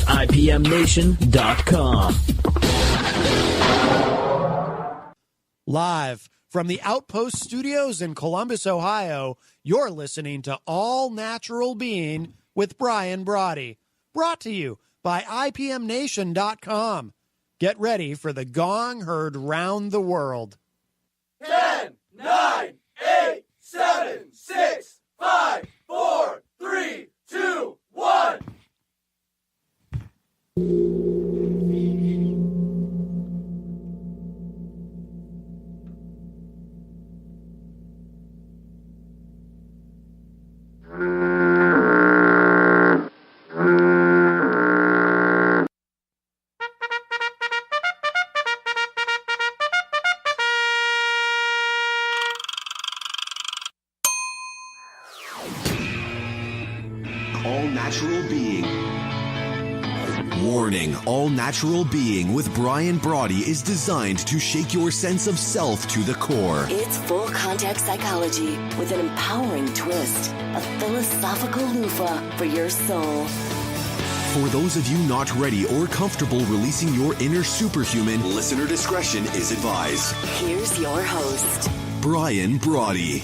IPMNation.com. Live from the Outpost Studios in Columbus, Ohio, you're listening to All Natural Being with Brian Brawdy. Brought to you by IPMNation.com. Get ready for the gong heard round the world. 10, 9, 8, 7, 6, 5, 4, 3, 2, 1. All-Natural Being. Warning, All-Natural Being with Brian Brawdy is designed to shake your sense of self to the core. It's full contact psychology with an empowering twist, a philosophical loofah for your soul. For those of you not ready or comfortable releasing your inner superhuman, listener discretion is advised. Here's your host, Brian Brawdy.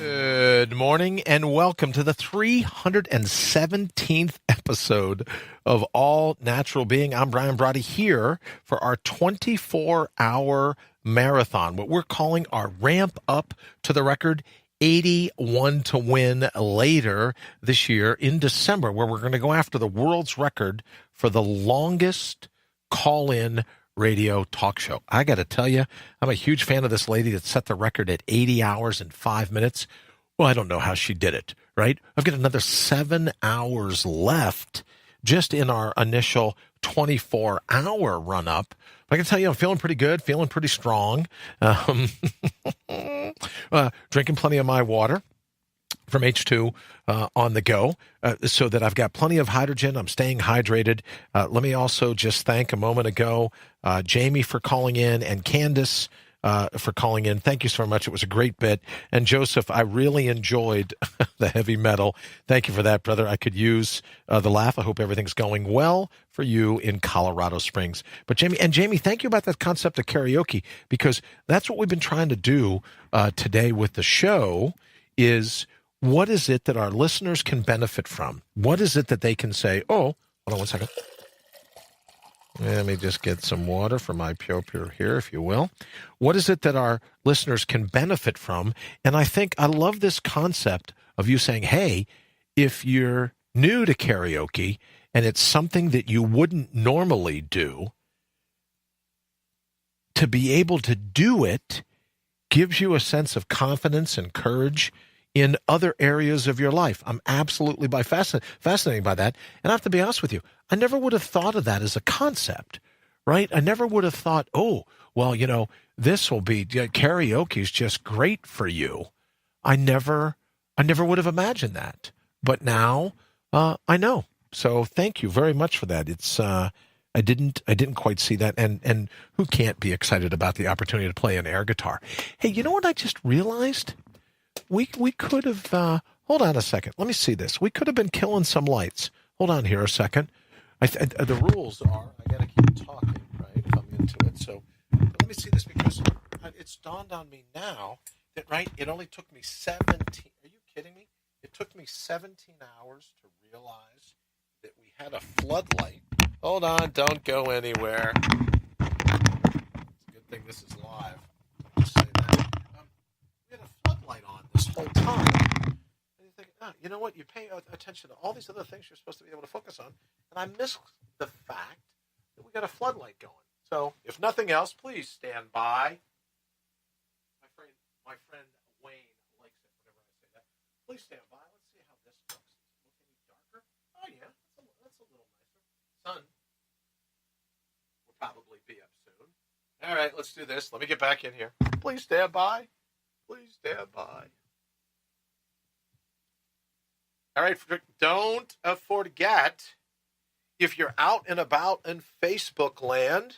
Good morning and welcome to the 317th episode of All Natural Being. I'm Brian Brawdy here for our 24-hour marathon, what we're calling our ramp up to the record 81 to win later this year in December, where we're going to go after the world's record for the longest call-in radio talk show. I got to tell you, I'm a huge fan of this lady that set the record at 80 hours and 5 minutes. Well, I don't know how she did it, right? I've got another 7 hours left just in our initial 24-hour run-up. I can tell you I'm feeling pretty good, feeling pretty strong, drinking plenty of my water from H2 on the go, so that I've got plenty of hydrogen. I'm staying hydrated. Let me also just thank a moment ago Jamie for calling in and Candace for calling in. Thank you so much. It was a great bit. And Joseph, I really enjoyed the heavy metal. Thank you for that, brother. I could use the laugh. I hope everything's going well for you in Colorado Springs. But Jamie, thank you about that concept of karaoke, because that's what we've been trying to do today with the show is what is it that our listeners can benefit from? What is it that they can say, oh, hold on one second. Let me just get some water for my pure here, if you will. What is it that our listeners can benefit from? And I think I love this concept of you saying, hey, if you're new to karaoke and it's something that you wouldn't normally do, to be able to do it gives you a sense of confidence and courage in other areas of your life. I'm absolutely fascinated by that. And I have to be honest with you, I never would have thought of that as a concept, right? I never would have thought, oh, well, this will be, karaoke is just great for you. I never would have imagined that. But now I know. So thank you very much for that. It's I didn't quite see that. And who can't be excited about the opportunity to play an air guitar? Hey, you know what I just realized? We could have, hold on a second. Let me see this. We could have been killing some lights. Hold on here a second. The rules are I got to keep talking, right, if I'm into it. So let me see this, because it's dawned on me now that, right, it only took me 17. Are you kidding me? It took me 17 hours to realize that we had a floodlight. Hold on. Don't go anywhere. It's a good thing this is live. I'll say that. We had a floodlight on this whole time. And you think, you know what? You pay attention to all these other things you're supposed to be able to focus on. And I missed the fact that we got a floodlight going. So, if nothing else, please stand by. My friend Wayne likes it whenever I say that. Please stand by. Let's see how this looks. Does it look any darker? Oh, yeah. That's a little nicer. Sun will probably be up soon. All right, let's do this. Let me get back in here. Please stand by. Please stand by. All right, don't forget, If you're out and about in Facebook land,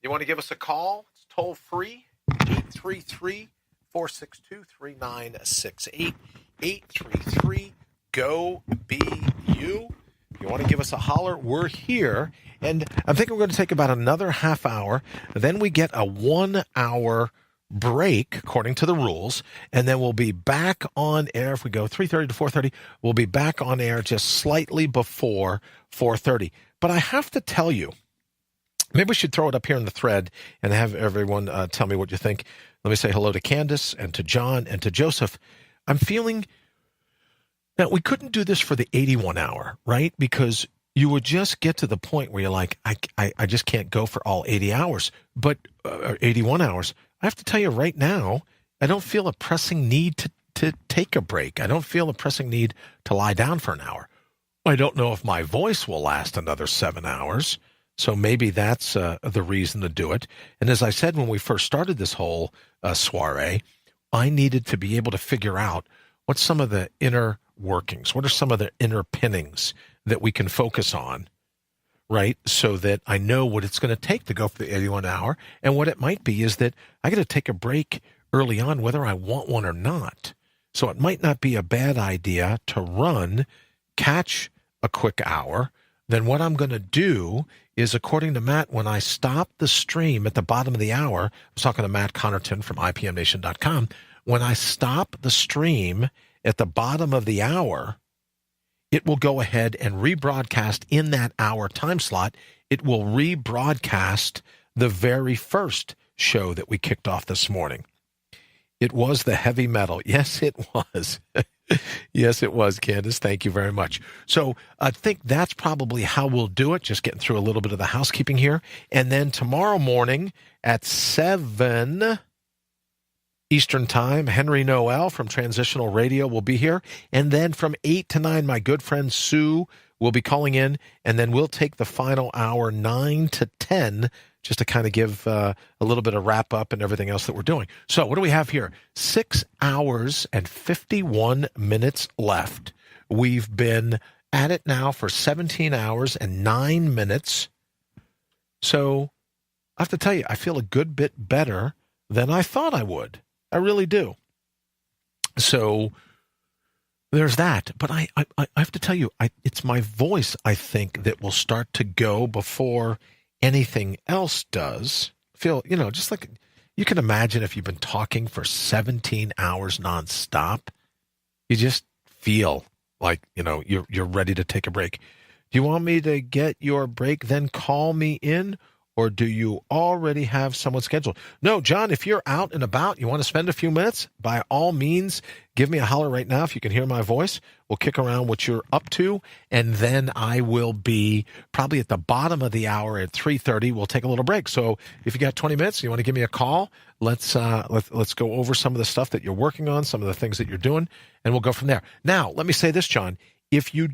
you want to give us a call? It's toll free, 833-462-3968, 833-GO-BU. If you want to give us a holler, we're here. And I'm thinking we're going to take about another half hour. Then we get a 1 hour break according to the rules, and then we'll be back on air. If we go 3:30 to 4:30, we'll be back on air just slightly before 4:30. But I have to tell you, maybe we should throw it up here in the thread and have everyone tell me what you think. Let me say hello to Candace and to John and to Joseph. I'm feeling now we couldn't do this for the 81 hour, right? Because you would just get to the point where you're like, I just can't go for all 80 hours, but 81 hours. I have to tell you right now, I don't feel a pressing need to take a break. I don't feel a pressing need to lie down for an hour. I don't know if my voice will last another 7 hours, so maybe that's the reason to do it. And as I said when we first started this whole soiree, I needed to be able to figure out what's some of the inner workings, what are some of the inner pinnings that we can focus on, right? So that I know what it's going to take to go for the 81 hour. And what it might be is that I got to take a break early on, whether I want one or not. So it might not be a bad idea to run, catch a quick hour. Then what I'm going to do is, according to Matt, when I stop the stream at the bottom of the hour, I was talking to Matt Connerton from IPMNation.com, when I stop the stream at the bottom of the hour, it will go ahead and rebroadcast in that hour time slot. It will rebroadcast the very first show that we kicked off this morning. It was the heavy metal. Yes, it was. Yes, it was, Candace. Thank you very much. So I think that's probably how we'll do it, just getting through a little bit of the housekeeping here. And then tomorrow morning at 7 Eastern Time, Henry Noel from Transitional Radio will be here. And then from 8 to 9, my good friend Sue will be calling in. And then we'll take the final hour, 9 to 10, just to kind of give a little bit of wrap up and everything else that we're doing. So what do we have here? 6 hours and 51 minutes left. We've been at it now for 17 hours and 9 minutes. So I have to tell you, I feel a good bit better than I thought I would. I really do. So there's that. But I have to tell you, it's my voice, I think, that will start to go before anything else does. Feel, just like you can imagine if you've been talking for 17 hours nonstop, you just feel like, you're ready to take a break. Do you want me to get your break, then call me in? Or do you already have someone scheduled? No, John, if you're out and about, you want to spend a few minutes, by all means, give me a holler right now if you can hear my voice. We'll kick around what you're up to, and then I will be probably at the bottom of the hour at 3:30. We'll take a little break. So if you got 20 minutes, you want to give me a call, let's go over some of the stuff that you're working on, some of the things that you're doing, and we'll go from there. Now, let me say this, John. If you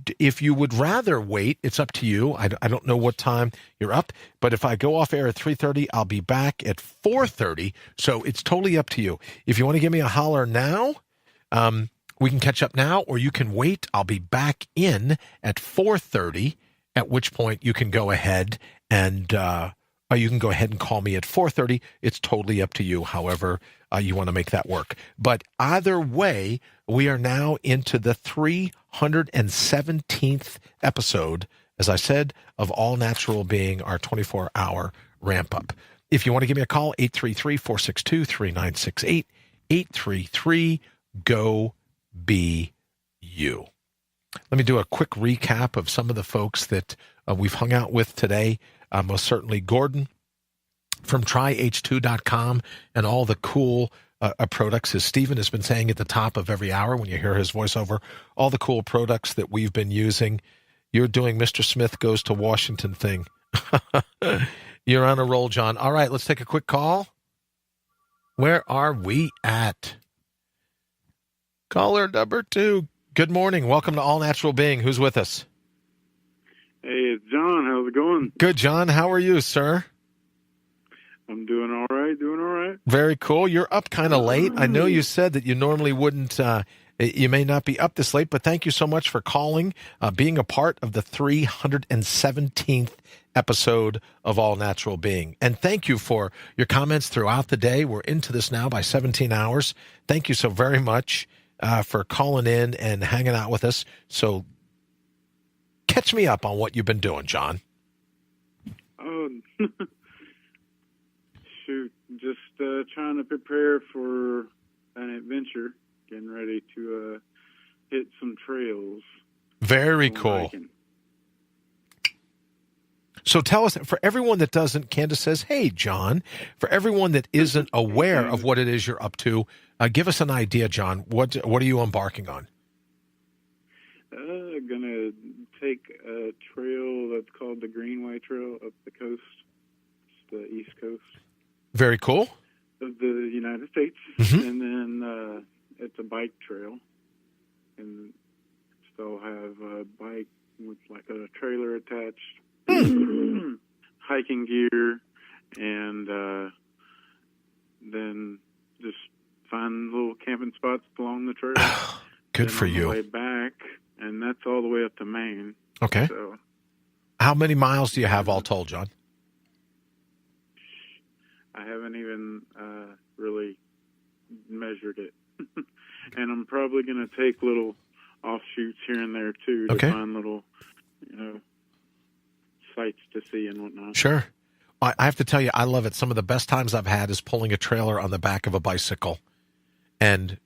would rather wait, it's up to you. I don't know what time you're up, but if I go off air at 3:30, I'll be back at 4:30. So it's totally up to you. If you want to give me a holler now, we can catch up now, or you can wait. I'll be back in at 4:30, at which point you can go ahead and call me at 4:30. It's totally up to you, however you want to make that work. But either way, we are now into the 317th episode, as I said, of All Natural Being, our 24-hour ramp-up. If you want to give me a call, 833-462-3968, 833-GO-BU. Let me do a quick recap of some of the folks that we've hung out with today. Most certainly Gordon from tryh2.com and all the cool products, as Stephen has been saying at the top of every hour when you hear his voiceover, all the cool products that we've been using. You're doing Mr. Smith Goes to Washington thing. You're on a roll, John. All right, let's take a quick call. Where are we at? Caller number 2. Good morning. Welcome to All Natural Being. Who's with us? Hey, it's John. How's it going? Good, John. How are you, sir? I'm doing all right, Very cool. You're up kind of late. I know you said that you normally wouldn't You may not be up this late, but thank you so much for calling, being a part of the 317th episode of All Natural Being. And thank you for your comments throughout the day. We're into this now by 17 hours. Thank you so very much for calling in and hanging out with us. So catch me up on what you've been doing, John. Oh, shoot. Just trying to prepare for an adventure, getting ready to hit some trails. Very cool. Hiking. So tell us, for everyone that doesn't, Candace says, hey, John, for everyone that isn't aware of what it is you're up to, give us an idea, John. What are you embarking on? Going to take a trail that's called the Greenway Trail up the coast. It's the East Coast Very cool. of the United States. Mhm. And then it's a bike trail. And so I'll have a bike with like a trailer attached, hiking gear, and then just find little camping spots along the trail. Good Then for on the you. way back, and that's all the way up to Maine. Okay. So How many miles do you have all told, John? I haven't even really measured it. And I'm probably going to take little offshoots here and there, too, to Okay. find little, sights to see and whatnot. Sure. I have to tell you, I love it. Some of the best times I've had is pulling a trailer on the back of a bicycle. And,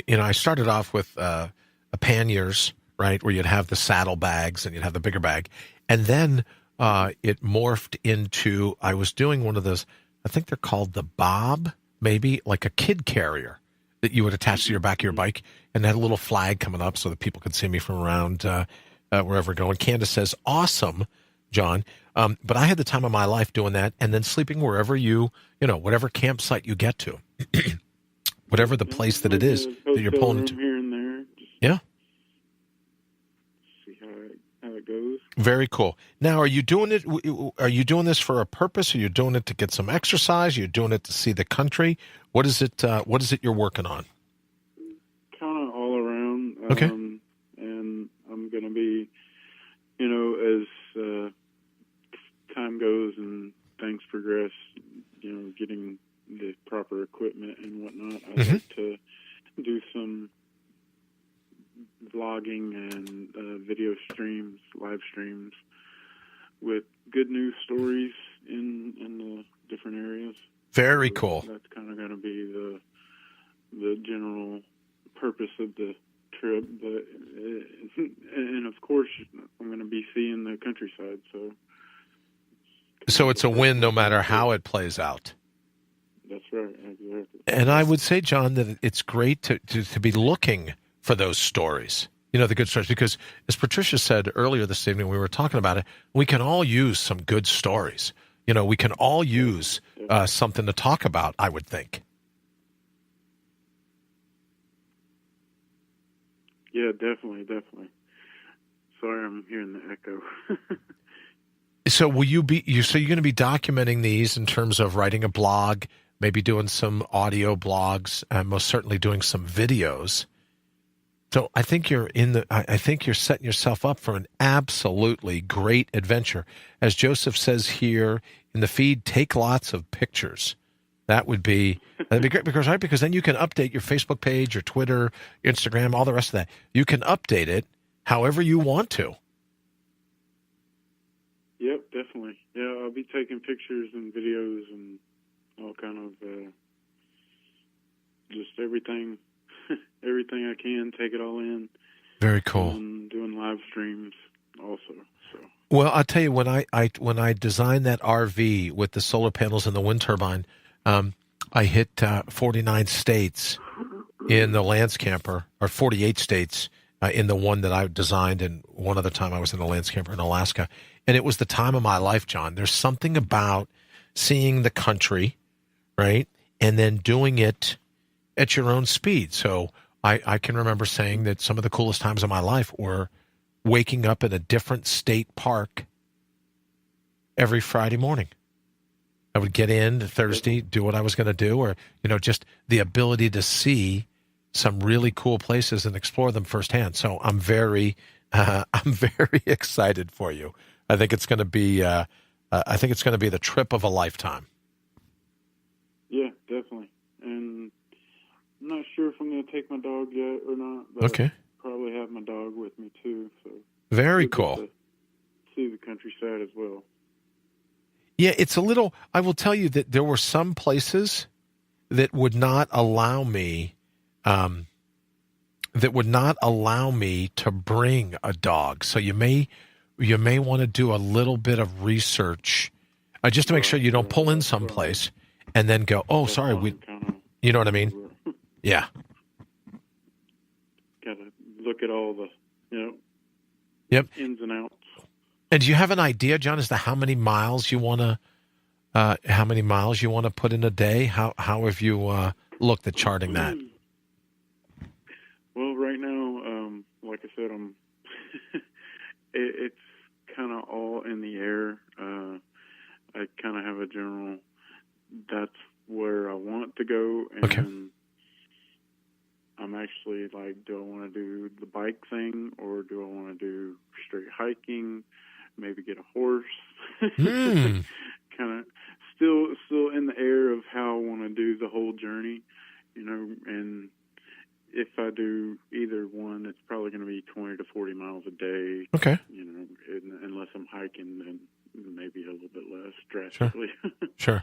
I started off with a panniers, right, where you'd have the saddle bags and you'd have the bigger bag. And then it morphed into, I was doing one of those, I think they're called the Bob, maybe, like a kid carrier that you would attach to your back of your bike. And had a little flag coming up so that people could see me from around wherever going. Candace says, awesome, John. But I had the time of my life doing that and then sleeping wherever whatever campsite you get to. Whatever the place that it is that you're pulling into. Here and there. Just Yeah. see how it goes. Very cool. Now, are you doing it? Are you doing this for a purpose? Are you doing it to get some exercise? Are you doing it to see the country? What is it? What is it you're working on? Kind of all around. Okay. And I'm going to be, as time goes and things progress, getting the proper equipment and whatnot, I'd like to do some vlogging and video streams, live streams with good news stories in the different areas. Very So cool. That's kind of going to be the general purpose of the trip, but and of course I'm going to be seeing the countryside. So it's a win no matter how it plays out. That's right, exactly. And I would say, John, that it's great to be looking for those stories, the good stories, because as Patricia said earlier this evening, we were talking about it, we can all use some good stories. We can all use something to talk about, I would think. Yeah, definitely. Sorry, I'm hearing the echo. So will you're going to be documenting these in terms of writing a blog, maybe doing some audio blogs, and most certainly doing some videos. So I think you're setting yourself up for an absolutely great adventure. As Joseph says here in the feed, take lots of pictures. That'd be great because then you can update your Facebook page, your Twitter, Instagram, all the rest of that. You can update it however you want to. Yep, definitely. Yeah, I'll be taking pictures and videos and all kind of just everything I can, take it all in. Very cool. And doing live streams also. So. Well, I'll tell you, when I designed that RV with the solar panels and the wind turbine, I hit 49 states in the Lance Camper, or 48 states in the one that I designed, and one other time I was in the Lance Camper in Alaska. And it was the time of my life, John. There's something about seeing the country, right, and then doing it at your own speed. So I can remember saying that some of the coolest times of my life were waking up in a different state park every Friday morning. I would get in Thursday, do what I was going to do, or, just the ability to see some really cool places and explore them firsthand. So I'm very excited for you. I think it's going to be the trip of a lifetime. Yeah, definitely. And I'm not sure if I'm going to take my dog yet or not. But Okay. probably have my dog with me too. So Very we'll get cool. to see the countryside as well. Yeah, it's a little. I will tell you that there were some places that would not allow me. That would not allow me to bring a dog. So you may want to do a little bit of research just to make sure you don't pull in someplace and then go, oh, sorry, you know what I mean? Yeah. Got to look at all the, Yep. ins and outs. And do you have an idea, John, as to how many miles you want to put in a day? How have you looked at charting that? Well, right now, like I said, it's kind of all in the air. I kind of have a general, that's where I want to go. And okay. I'm actually like, do I want to do the bike thing or do I want to do straight hiking, maybe get a horse? Kind of still in the air of how I want to do the whole journey, and if I do either one, it's probably going to be 20 to 40 miles a day. Okay. Unless I'm hiking, then maybe a little bit less drastically. Sure.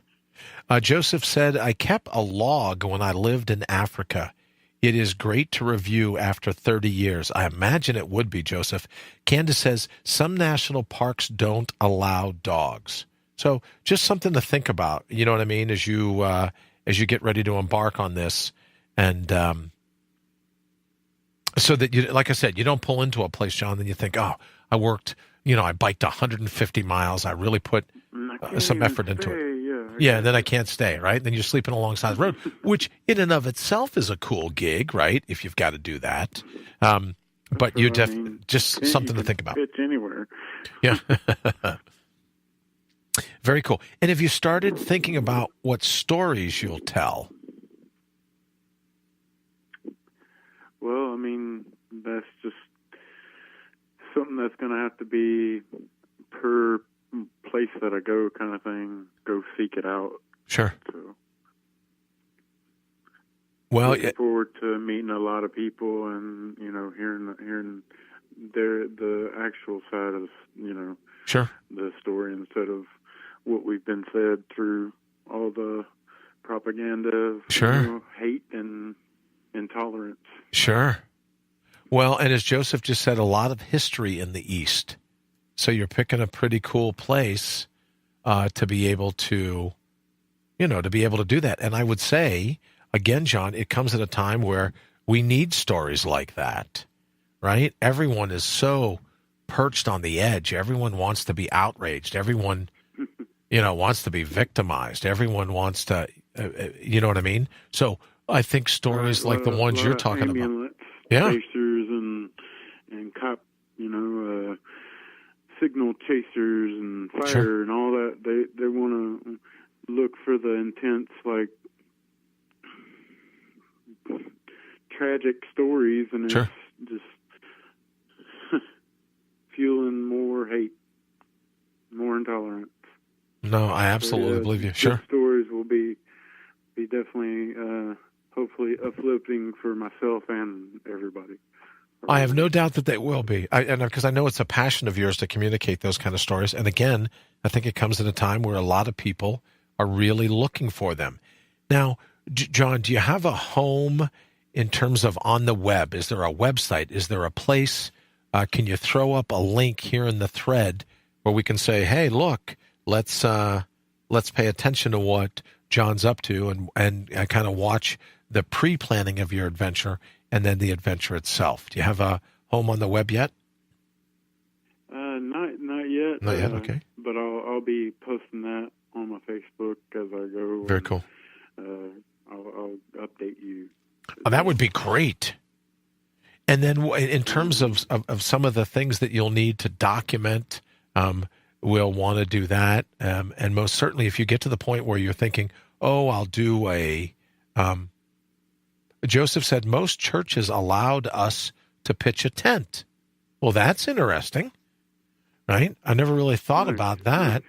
Joseph said, I kept a log when I lived in Africa. It is great to review after 30 years. I imagine it would be, Joseph. Candace says, some national parks don't allow dogs. So just something to think about, you know what I mean, as you get ready to embark on this. And so that, you, like I said, you don't pull into a place, John, then you think, oh, I worked, I biked 150 miles. I really put some effort into it. Yeah, and then I can't stay, right? Then you're sleeping alongside the road, which in and of itself is a cool gig, right? If you've got to do that. But you just something to think about. Pitch anywhere. Yeah. Very cool. And have you started thinking about what stories you'll tell? Well, that's just something that's going to have to be per place that I go kind of thing. Go seek it out. Sure. So, well, looking forward to meeting a lot of people and, hearing the actual side of, sure, the story instead of what we've been fed through all the propaganda of sure, hate and intolerance. Sure. Well, and as Joseph just said, a lot of history in the East. So you're picking a pretty cool place to be able to, do that. And I would say, again, John, it comes at a time where we need stories like that, right? Everyone is so perched on the edge. Everyone wants to be outraged. Everyone, wants to be victimized. Everyone wants to, you know what I mean? So I think stories like the ones you're talking about. Yeah. Chasers and cop, signal chasers and fire sure. and all that. They want to look for the intense, like, tragic stories, and sure. it's just fueling more hate, more intolerance. No, I absolutely believe you. Sure. Stories will be definitely, hopefully uplifting for myself and everybody. I have no doubt that they will be. Because I know it's a passion of yours to communicate those kind of stories. And again, I think it comes at a time where a lot of people are really looking for them. Now, John, do you have a home in terms of on the web? Is there a website? Is there a place? Can you throw up a link here in the thread where we can say, hey, look, let's pay attention to what John's up to and kind of watch the pre-planning of your adventure and then the adventure itself. Do you have a home on the web yet? Not yet. Not yet, okay. But I'll be posting that on my Facebook as I go. Very cool. I'll update you. Oh, that would be great. And then in terms of some of the things that you'll need to document, we'll want to do that. And most certainly if you get to the point where you're thinking, oh, I'll do Joseph said most churches allowed us to pitch a tent. Well, that's interesting, right? I never really thought about that,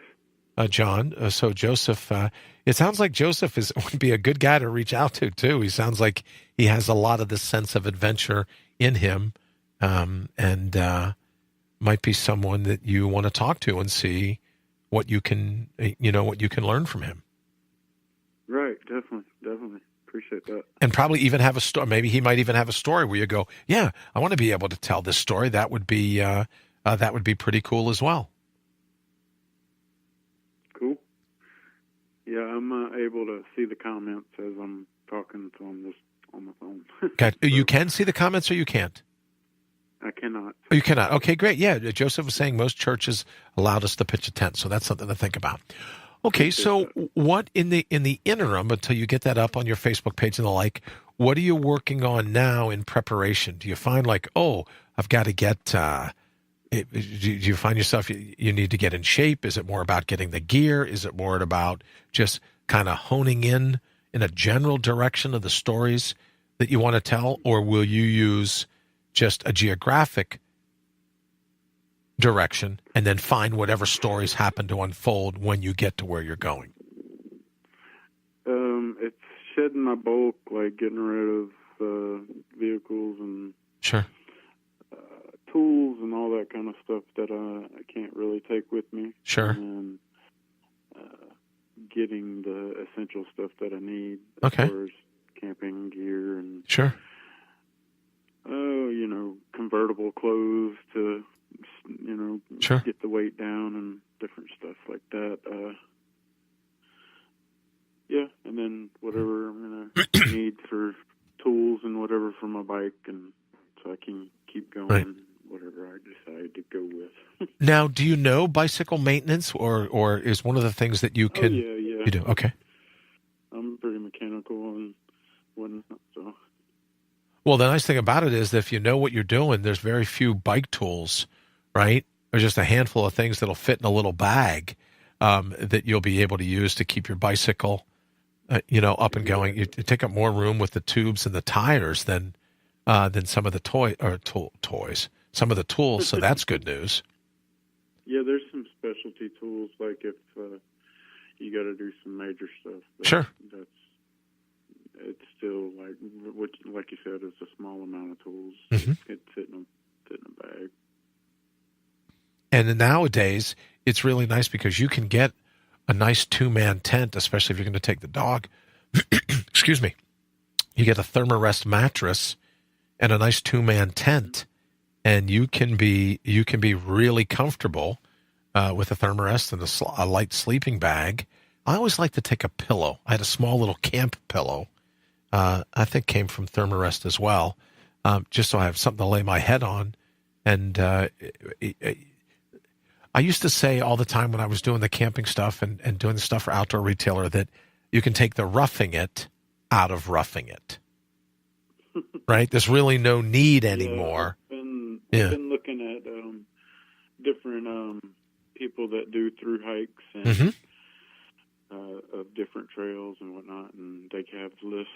John. So Joseph, it sounds like Joseph would be a good guy to reach out to, too. He sounds like he has a lot of this sense of adventure in him, and might be someone that you want to talk to and see what you can learn from him. Right, definitely. Appreciate that. And probably even have a story. Maybe he might even have a story where you go, yeah, I want to be able to tell this story. That would be pretty cool as well. Cool. Yeah, I'm able to see the comments as I'm talking to him just on my phone. Okay. You can see the comments or you can't? I cannot. Oh, you cannot. Okay, great. Yeah, Joseph was saying most churches allowed us to pitch a tent, so that's something to think about. Okay, so what in the interim, until you get that up on your Facebook page and the like, what are you working on now in preparation? Do you find like, oh, I've got to get, do you find yourself, you need to get in shape? Is it more about getting the gear? Is it more about just kind of honing in a general direction of the stories that you want to tell? Or will you use just a geographic direction and then find whatever stories happen to unfold when you get to where you're going? It's shedding my bulk, like getting rid of vehicles and Sure. Tools and all that kind of stuff that I can't really take with me. Sure. And getting the essential stuff that I need Okay. as far as camping gear and Sure. convertible clothes to Sure. get the weight down and different stuff like that. Yeah, and then whatever I'm gonna need for tools and whatever for my bike, and so I can keep going. Right. Whatever I decide to go with. Now, do you know bicycle maintenance, or is one of the things that you can? Oh, yeah. You do. Okay. I'm pretty mechanical and whatnot, so. Well, the nice thing about it is that if you know what you're doing, there's very few bike tools, right? There's just a handful of things that'll fit in a little bag that you'll be able to use to keep your bicycle, up and going. You take up more room with the tubes and the tires than some of the toys, some of the tools. So that's good news. Yeah, there's some specialty tools, like if you got to do some major stuff. Sure. It's still like you said, it's a small amount of tools. Mm-hmm. It fit in a bag. And nowadays, it's really nice because you can get a nice 2-man tent, especially if you're going to take the dog. Excuse me. You get a Thermarest mattress and a nice 2-man tent, and you can be really comfortable with a Thermarest and a light sleeping bag. I always like to take a pillow. I had a small little camp pillow. I think came from Thermarest as well, just so I have something to lay my head on. And I used to say all the time when I was doing the camping stuff and doing the stuff for Outdoor Retailer that you can take the roughing it out of roughing it. Right? There's really no need anymore. I've been looking at different people that do through hikes and Mm-hmm. of different trails and whatnot, and they have lists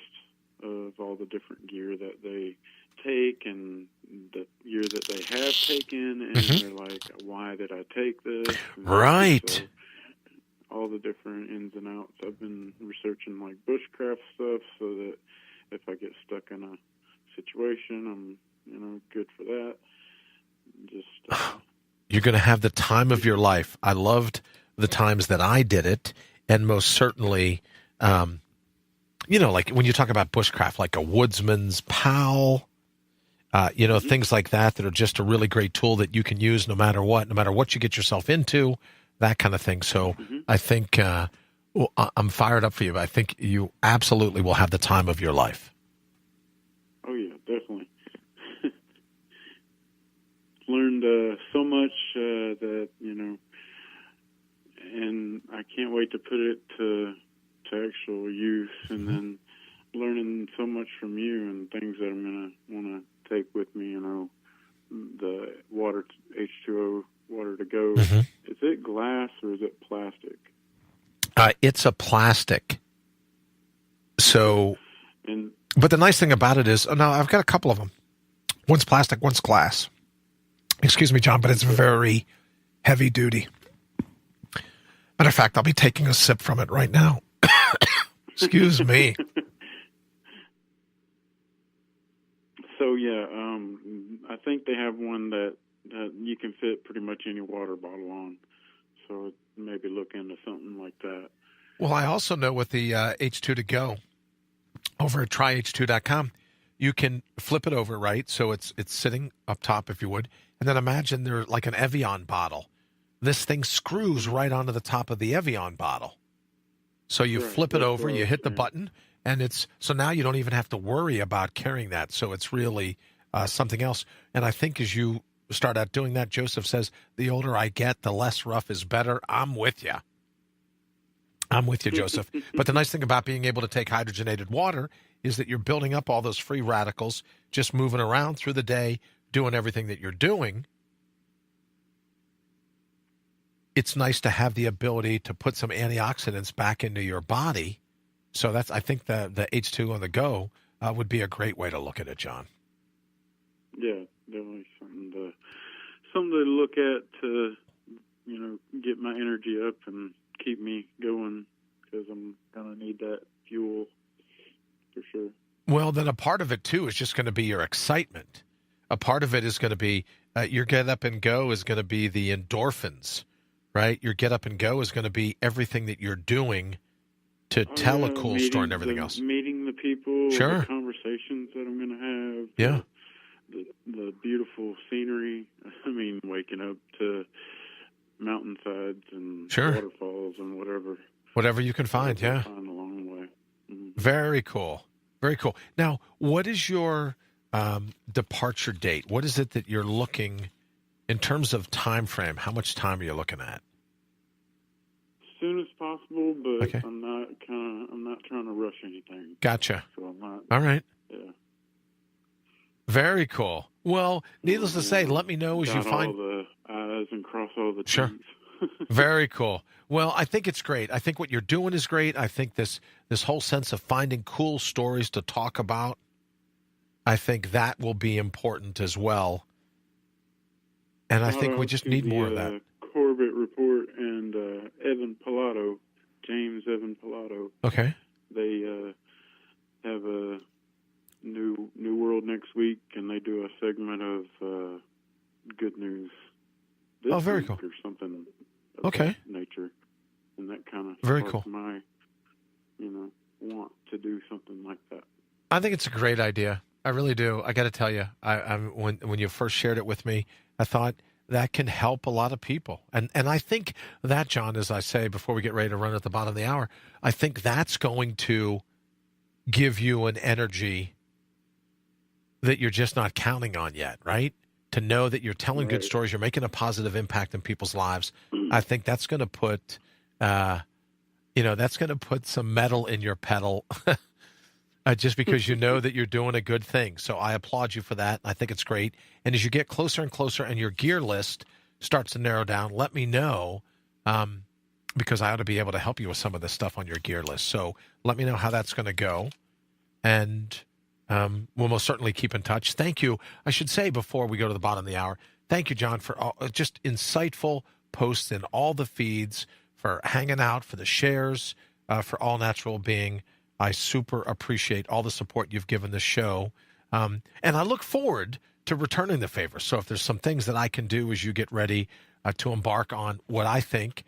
of all the different gear that they take and the gear that they have taken, and Mm-hmm. they're like, why did I take this? And Right. so all the different ins and outs. I've been researching like bushcraft stuff so that if I get stuck in a situation, I'm good for that. Just You're going to have the time of your life. I loved the times that I did it, and most certainly, like when you talk about bushcraft, like a woodsman's pal, things like that are just a really great tool that you can use no matter what you get yourself into, that kind of thing. So I think I'm fired up for you, but I think you absolutely will have the time of your life. Oh, yeah, definitely. Learned so much that, and I can't wait to put it to actual use, and then learning so much from you and things that I'm going to want to take with me, the water, H2O, water to go. Mm-hmm. Is it glass or is it plastic? It's a plastic. So, And But the nice thing about it is, no, I've got a couple of them. One's plastic, one's glass. Excuse me, John, but it's very heavy duty. Matter of fact, I'll be taking a sip from it right now. Excuse me. So yeah, I think they have one that you can fit pretty much any water bottle on. So maybe look into something like that. Well, I also know with the H2 to go over at tryh2.com, you can flip it over, right? So it's sitting up top, if you would, and then imagine they're like an Evian bottle. This thing screws right onto the top of the Evian bottle. So you flip it over, you hit the button, and so now you don't even have to worry about carrying that. So it's really something else. And I think as you start out doing that, Joseph says, the older I get, the less rough is better. I'm with you. I'm with you, Joseph. But the nice thing about being able to take hydrogenated water is that you're building up all those free radicals, just moving around through the day, doing everything that you're doing. It's nice to have the ability to put some antioxidants back into your body. So I think the H2 on the go would be a great way to look at it, John. Yeah, definitely something to look at to, get my energy up and keep me going, because I'm going to need that fuel for sure. Well, then a part of it, too, is just going to be your excitement. A part of it is going to be your get up and go is going to be the endorphins, right? Your get up and go is going to be everything that you're doing to tell a cool story and everything else. Meeting the people, sure. The conversations that I'm going to have. Yeah. The beautiful scenery. I mean, waking up to mountainsides and waterfalls and whatever. Whatever you can find, yeah. Find along the way. Mm-hmm. Very cool. Very cool. Now, what is your departure date? What is it that you're looking in terms of time frame? How much time are you looking at? As soon as possible, but okay. I'm not trying to rush anything. Gotcha. So I'm not. All right. Yeah. Very cool. Well, needless to say, let me know as you find all the I's and cross all the T's. Sure. Very cool. Well, I think it's great. I think what you're doing is great. I think this whole sense of finding cool stories to talk about, I think that will be important as well. And I think we just need more of that. Corbett Report and Evan Pilato, James Evan Pilato. Okay. They have a New World next week, and they do a segment of good news. Very cool. Or something of that nature. And that kind of very cool. My, want to do something like that. I think it's a great idea. I really do. I got to tell you, when you first shared it with me, I thought that can help a lot of people. And I think that, John, as I say, before we get ready to run at the bottom of the hour, I think that's going to give you an energy that you're just not counting on yet, right? To know that you're telling good stories, you're making a positive impact in people's lives. I think that's going to put, some metal in your pedal just because you know that you're doing a good thing. So I applaud you for that. I think it's great. And as you get closer and closer and your gear list starts to narrow down, let me know because I ought to be able to help you with some of this stuff on your gear list. So let me know how that's going to go. And we'll most certainly keep in touch. Thank you. I should say before we go to the bottom of the hour, thank you, John, for just insightful posts in all the feeds, for hanging out, for the shares, for All Natural Being. I super appreciate all the support you've given the show. And I look forward to returning the favor. So if there's some things that I can do as you get ready to embark on what I think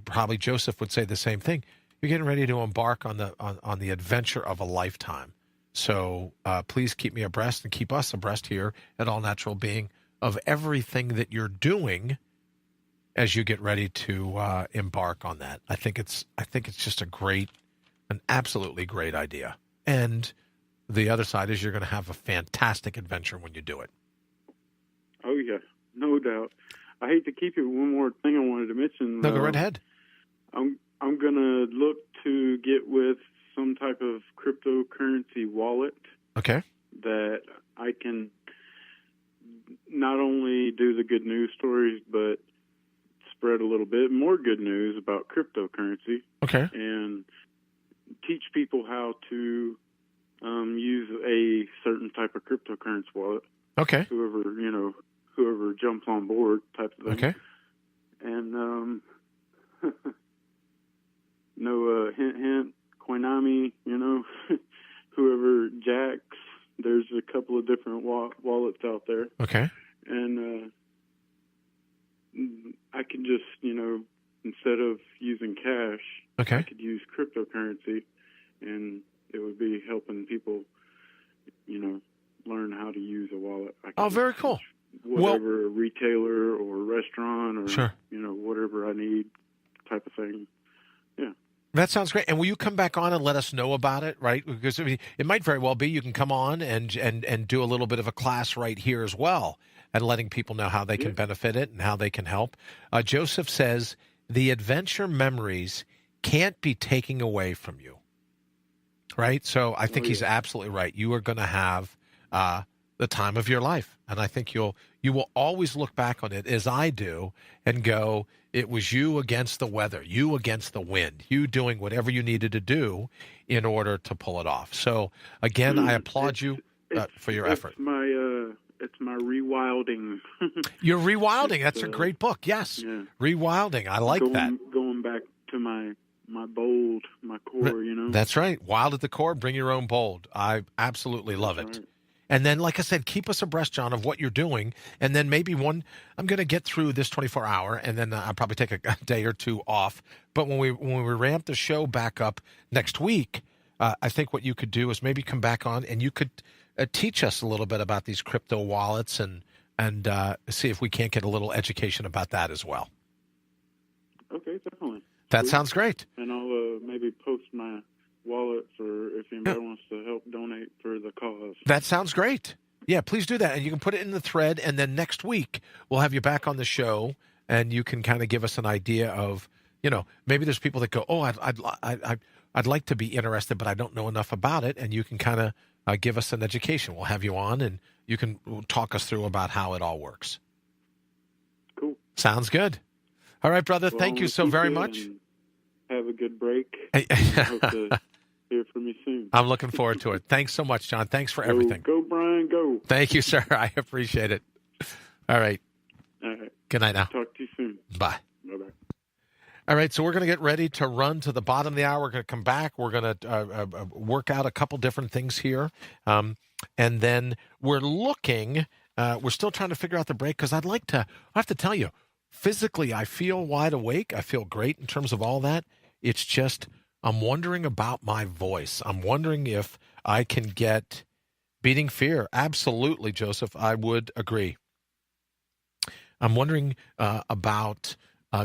probably Joseph would say the same thing. You're getting ready to embark on the adventure of a lifetime. So please keep me abreast and keep us abreast here at All Natural Being of everything that you're doing as you get ready to embark on that. I think it's just an absolutely great idea. And the other side is you're going to have a fantastic adventure when you do it. Oh yeah, no doubt. I hate to keep you. One more thing I wanted to mention. No, go right ahead. I'm going to look to get with some type of cryptocurrency wallet. Okay. That I can not only do the good news stories, but spread a little bit more good news about cryptocurrency. Okay. And teach people how to use a certain type of cryptocurrency wallet. Okay. Whoever jumps on board type of thing. Okay. And no hint hint Koinami, whoever jacks. There's a couple of different wallets out there. Okay. And I can just, instead of using cash, Okay. I could use cryptocurrency, and it would be helping people, learn how to use a wallet. Oh, very cool. Whatever retailer or restaurant or, Sure. whatever I need type of thing. Yeah. That sounds great. And will you come back on and let us know about it, right? Because it might very well be you can come on and do a little bit of a class right here as well, and letting people know how they can benefit it and how they can help. Joseph says, the adventure memories can't be taken away from you, right? So I think he's absolutely right. You are going to have the time of your life. And I think you will always look back on it, as I do, and go, it was you against the weather, you against the wind, you doing whatever you needed to do in order to pull it off. So, again, I applaud you for your effort. It's my rewilding. You're rewilding. That's a great book. Yes. Yeah. Rewilding. I like that. Going back to my bold, my core, That's right. Wild at the core, bring your own bold. I absolutely love it. Right. And then, like I said, keep us abreast, John, of what you're doing. And then maybe I'm going to get through this 24-hour, and then I'll probably take a day or two off. But when we ramp the show back up next week, I think what you could do is maybe come back on, and you could teach us a little bit about these crypto wallets and see if we can't get a little education about that as well. Okay, definitely. That sounds great. And I'll maybe post my wallet for if anybody wants to help donate for the cause. That sounds great. Yeah, please do that. And you can put it in the thread. And then next week, we'll have you back on the show, and you can kind of give us an idea of, maybe there's people that go, oh, I'd like to be interested, but I don't know enough about it. And you can kind of give us an education. We'll have you on, and you can talk us through about how it all works. Cool. Sounds good. All right, brother. Well, thank you so very much. Have a good break. I hope to hear from you soon. I'm looking forward to it. Thanks so much, John. Thanks for everything. Go, Brian, go. Thank you, sir. I appreciate it. All right. All right. Good night now. Talk to you soon. Bye. Bye-bye. All right, so we're going to get ready to run to the bottom of the hour. We're going to come back. We're going to work out a couple different things here. And then we're looking, we're still trying to figure out the break, because I have to tell you, physically, I feel wide awake. I feel great in terms of all that. It's just, I'm wondering about my voice. I'm wondering if I can get beating fear. Absolutely, Joseph, I would agree. I'm wondering about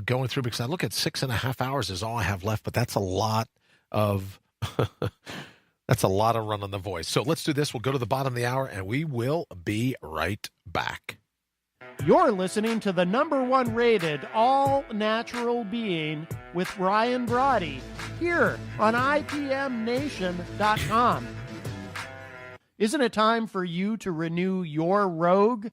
going through, because I look at 6.5 hours is all I have left, but that's a lot of that's a lot of run on the voice. So let's do this. We'll go to the bottom of the hour, and we will be right back. You're listening to the #1 rated all-natural being with Brian Brawdy here on IPMNation.com. Isn't it time for you to renew your rogue?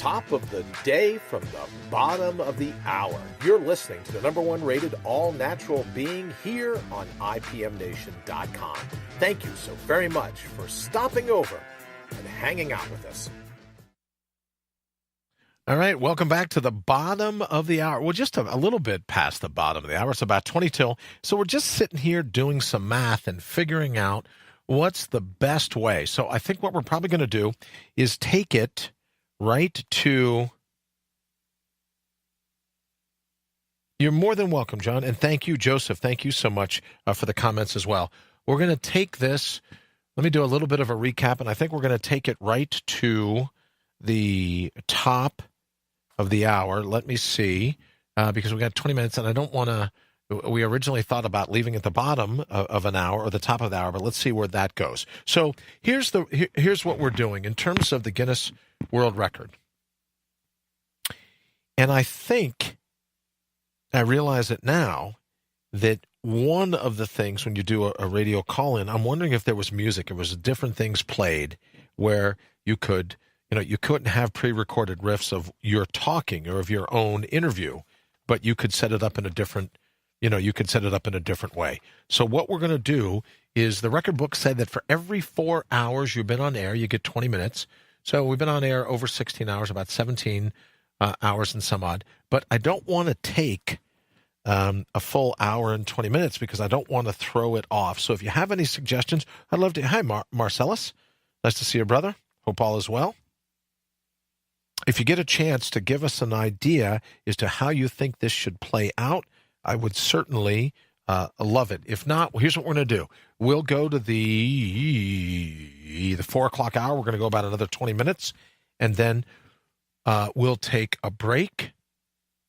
top of the day from the bottom of the hour. You're listening to the #1 rated all-natural being here on IPMNation.com. Thank you so very much for stopping over and hanging out with us. All right, welcome back to the bottom of the hour. Well, just a little bit past the bottom of the hour. It's about 20 till. So we're just sitting here doing some math and figuring out what's the best way. So I think what we're probably going to do is take it right to... You're more than welcome, John. And thank you, Joseph. Thank you so much for the comments as well. We're going to take this... Let me do a little bit of a recap, and I think we're going to take it right to the top of the hour. Let me see, because we got 20 minutes, and I don't want to... We originally thought about leaving at the bottom of an hour or the top of the hour, but let's see where that goes. So here's what we're doing in terms of the Guinness World Record. And I think, I realize it now, that one of the things when you do a radio call-in, I'm wondering if there was music, if there was different things played where you could... you couldn't have pre-recorded riffs of your talking or of your own interview, but you could set it up in a different, way. So what we're going to do is the record book said that for every 4 hours you've been on air, you get 20 minutes. So we've been on air over 16 hours, about 17 hours and some odd. But I don't want to take a full hour and 20 minutes because I don't want to throw it off. So if you have any suggestions, I'd love to. Hi, Marcellus. Nice to see you, brother. Hope all is well. If you get a chance to give us an idea as to how you think this should play out, I would certainly love it. If not, well, here's what we're going to do. We'll go to the 4 o'clock hour. We're going to go about another 20 minutes, and then we'll take a break.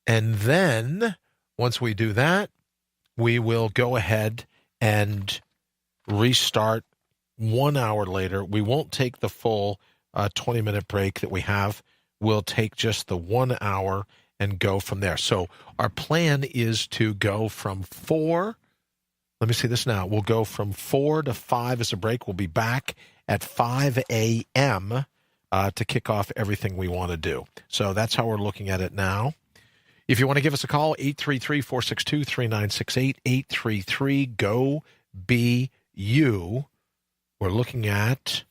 And then once we do that, we will go ahead and restart 1 hour later. We won't take the full 20-minute break that we have. We'll take just the 1 hour and go from there. So our plan is to go from 4. Let me see this now. We'll go from 4 to 5 as a break. We'll be back at 5 a.m. To kick off everything we want to do. So that's how we're looking at it now. If you want to give us a call, 833-462-3968, 833-GO-BE-YOU. We're looking at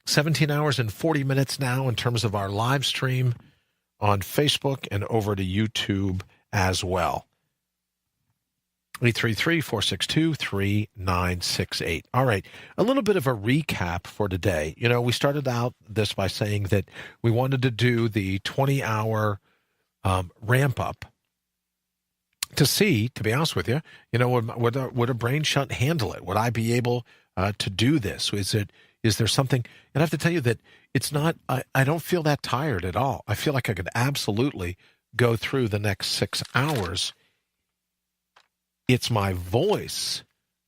17 hours and 40 minutes now in terms of our live stream on Facebook and over to YouTube as well. 833-462-3968. All right, a little bit of a recap for today. We started out this by saying that we wanted to do the 20-hour ramp up to see, to be honest with you, would a brain shunt handle it? Would I be able to do this? Is there something? And I have to tell you that it's not, I don't feel that tired at all. I feel like I could absolutely go through the next 6 hours. It's my voice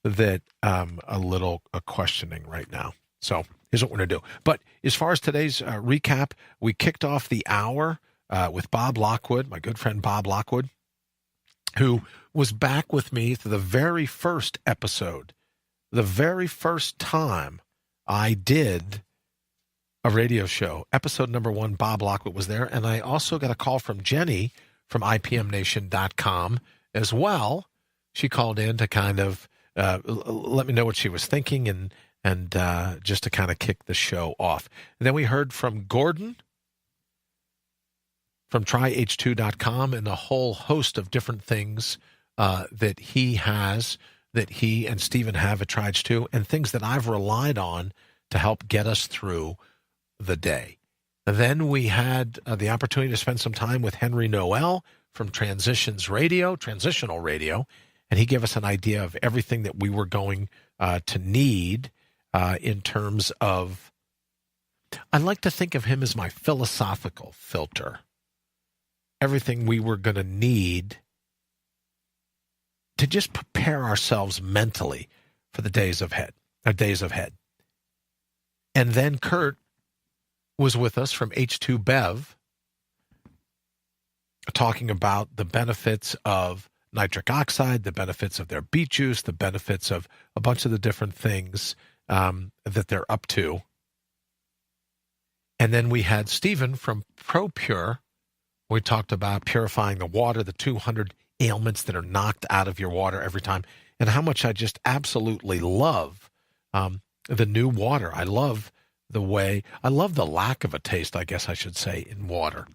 that I'm a little questioning right now. So here's what we're going to do. But as far as today's recap, we kicked off the hour with Bob Lockwood, my good friend Bob Lockwood, who was back with me for the very first episode, the very first time I did a radio show. Episode number 1, Bob Lockwood was there. And I also got a call from Jenny from IPMNation.com as well. She called in to kind of let me know what she was thinking and just to kind of kick the show off. And then we heard from Gordon from tryh2.com and a whole host of different things that he has, that he and Stephen have at Tryh2, and things that I've relied on to help get us through the day. And then we had the opportunity to spend some time with Henry Noel from Transitional Radio, and he gave us an idea of everything that we were going to need in terms of, I like to think of him as my philosophical filter. Everything we were going to need to just prepare ourselves mentally for the days ahead. And then Kurt was with us from H2 Bev talking about the benefits of nitric oxide, the benefits of their beet juice, the benefits of a bunch of the different things that they're up to. And then we had Stephen from ProPure. We talked about purifying the water, the 200 ailments that are knocked out of your water every time, and how much I just absolutely love the new water. I love the lack of a taste, I guess I should say, in water.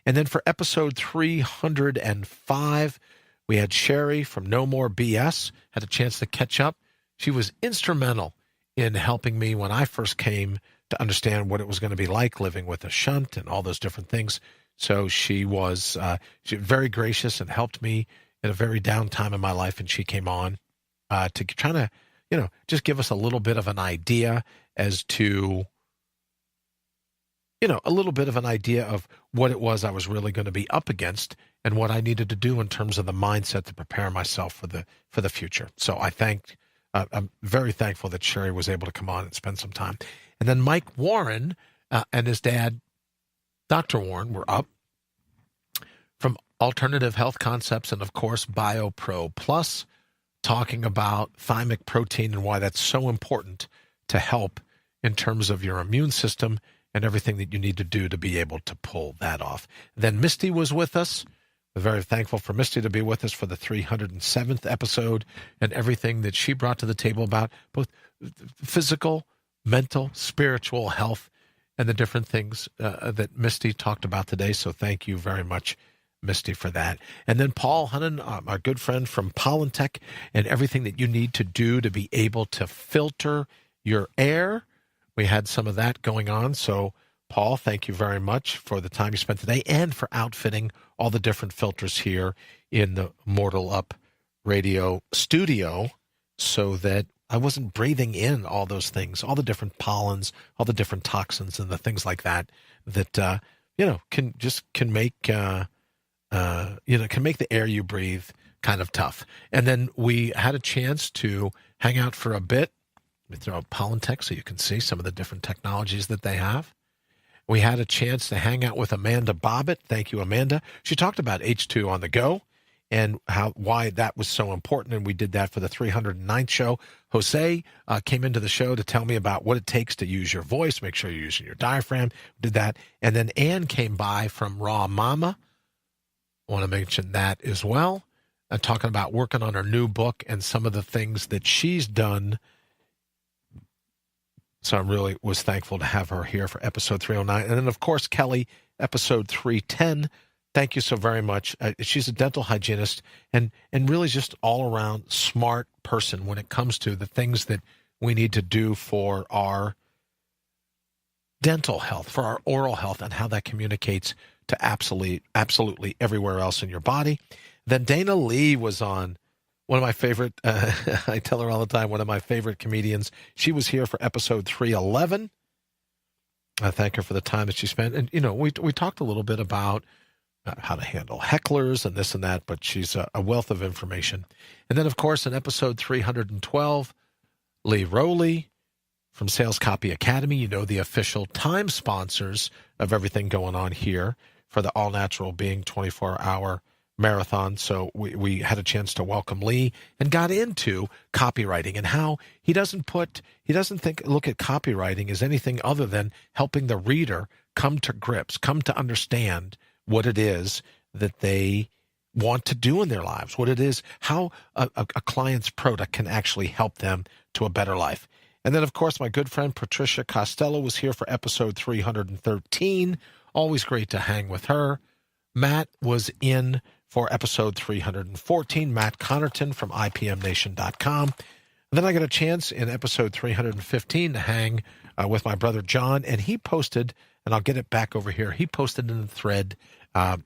And then for episode 305, we had Sherry from No More BS, had a chance to catch up. She was instrumental in helping me when I first came to understand what it was going to be like living with a shunt and all those different things. So she was very gracious and helped me at a very down time in my life, and she came on to try to, just give us a little bit of an idea as to, a little bit of an idea of what it was I was really going to be up against and what I needed to do in terms of the mindset to prepare myself for the future. So I'm very thankful that Sherry was able to come on and spend some time. And then Mike Warren and his dad, Dr. Warren, were up from Alternative Health Concepts and, of course, BioPro Plus, talking about thymic protein and why that's so important to help in terms of your immune system and everything that you need to do to be able to pull that off. Then Misty was with us. We're very thankful for Misty to be with us for the 307th episode and everything that she brought to the table about both physical, mental, spiritual health, and the different things that Misty talked about today. So thank you very much, Misty, for that. And then Paul Hunnan, our good friend from Pollentech, and everything that you need to do to be able to filter your air. We had some of that going on. So, Paul, thank you very much for the time you spent today and for outfitting all the different filters here in the Mortal Up Radio studio so that I wasn't breathing in all those things, all the different pollens, all the different toxins and the things like that can make the air you breathe kind of tough. And then we had a chance to hang out for a bit. We throw out Pollentech so you can see some of the different technologies that they have. We had a chance to hang out with Amanda Bobbitt. Thank you, Amanda. She talked about H2 on the go and why that was so important, and we did that for the 309th show. Jose came into the show to tell me about what it takes to use your voice, make sure you're using your diaphragm, did that. And then Ann came by from Raw Mama. I want to mention that as well, talking about working on her new book and some of the things that she's done. So I really was thankful to have her here for episode 309. And then, of course, Kelly, episode 310. Thank you so very much. She's a dental hygienist and really just all-around smart person when it comes to the things that we need to do for our dental health, for our oral health, and how that communicates to absolutely everywhere else in your body. Then Dana Lee was on. One of my favorite, I tell her all the time, one of my favorite comedians. She was here for episode 311. I thank her for the time that she spent. And, we talked a little bit about how to handle hecklers and this and that, but she's a wealth of information. And then, of course, in episode 312, Lee Rowley from Sales Copy Academy, the official time sponsors of everything going on here for the All Natural Being 24-hour marathon. So we had a chance to welcome Lee and got into copywriting and how he doesn't look at copywriting as anything other than helping the reader come to grips, come to understand what it is that they want to do in their lives, what it is, how a client's product can actually help them to a better life. And then, of course, my good friend Patricia Costello was here for episode 313. Always great to hang with her. Matt was in for episode 314, Matt Connerton from IPMNation.com. And then I got a chance in episode 315 to hang with my brother John, and he posted, and I'll get it back over here, he posted in the thread a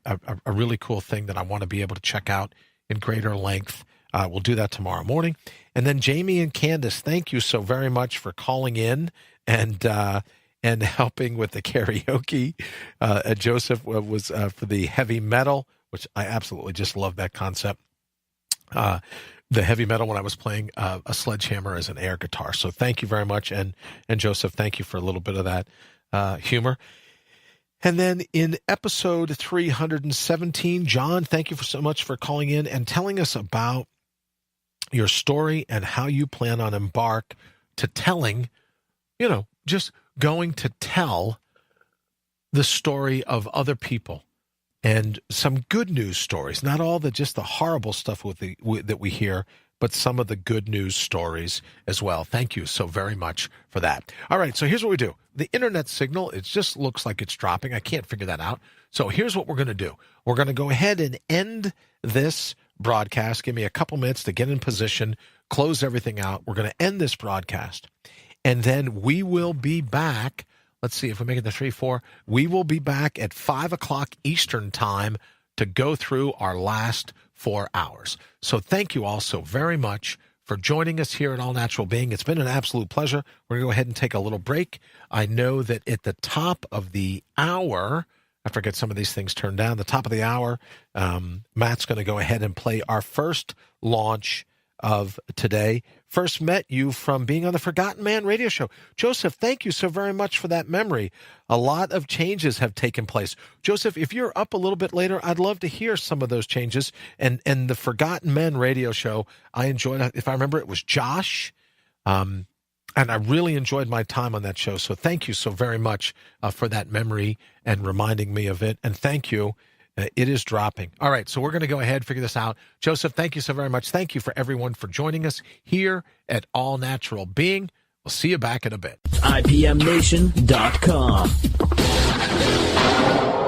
really cool thing that I want to be able to check out in greater length. We'll do that tomorrow morning. And then Jamie and Candace, thank you so very much for calling in and helping with the karaoke. Joseph was for the heavy metal, which I absolutely just love that concept. The heavy metal when I was playing a sledgehammer as an air guitar. So thank you very much. And Joseph, thank you for a little bit of that humor. And then in episode 317, John, thank you so much for calling in and telling us about your story and how you plan on embark to telling, just going to tell the story of other people and some good news stories, not all just the horrible stuff that we hear, but some of the good news stories as well. Thank you so very much for that. All right, so here's what we do. The internet signal, it just looks like it's dropping. I can't figure that out. So here's what we're going to do. We're going to go ahead and end this broadcast. Give me a couple minutes to get in position, close everything out. We're going to end this broadcast, and then we will be back. Let's see if we make it to 3-4. We will be back at 5 o'clock Eastern time to go through our last 4 hours. So thank you all so very much for joining us here at All Natural Being. It's been an absolute pleasure. We're going to go ahead and take a little break. I know that at the top of the hour, after I get some of these things turned down, the top of the hour, Matt's going to go ahead and play our first launch of today. First met you from being on the Forgotten Man radio show. Joseph, thank you so very much for that memory. A lot of changes have taken place. Joseph, if you're up a little bit later, I'd love to hear some of those changes. And the Forgotten Men radio show, I enjoyed, if I remember, it was Josh. And I really enjoyed my time on that show. So thank you so very much for that memory and reminding me of it. And thank you. It is dropping. All right, so we're going to go ahead and figure this out. Joseph, thank you so very much. Thank you for everyone for joining us here at All Natural Being. We'll see you back in a bit. IPMNation.com.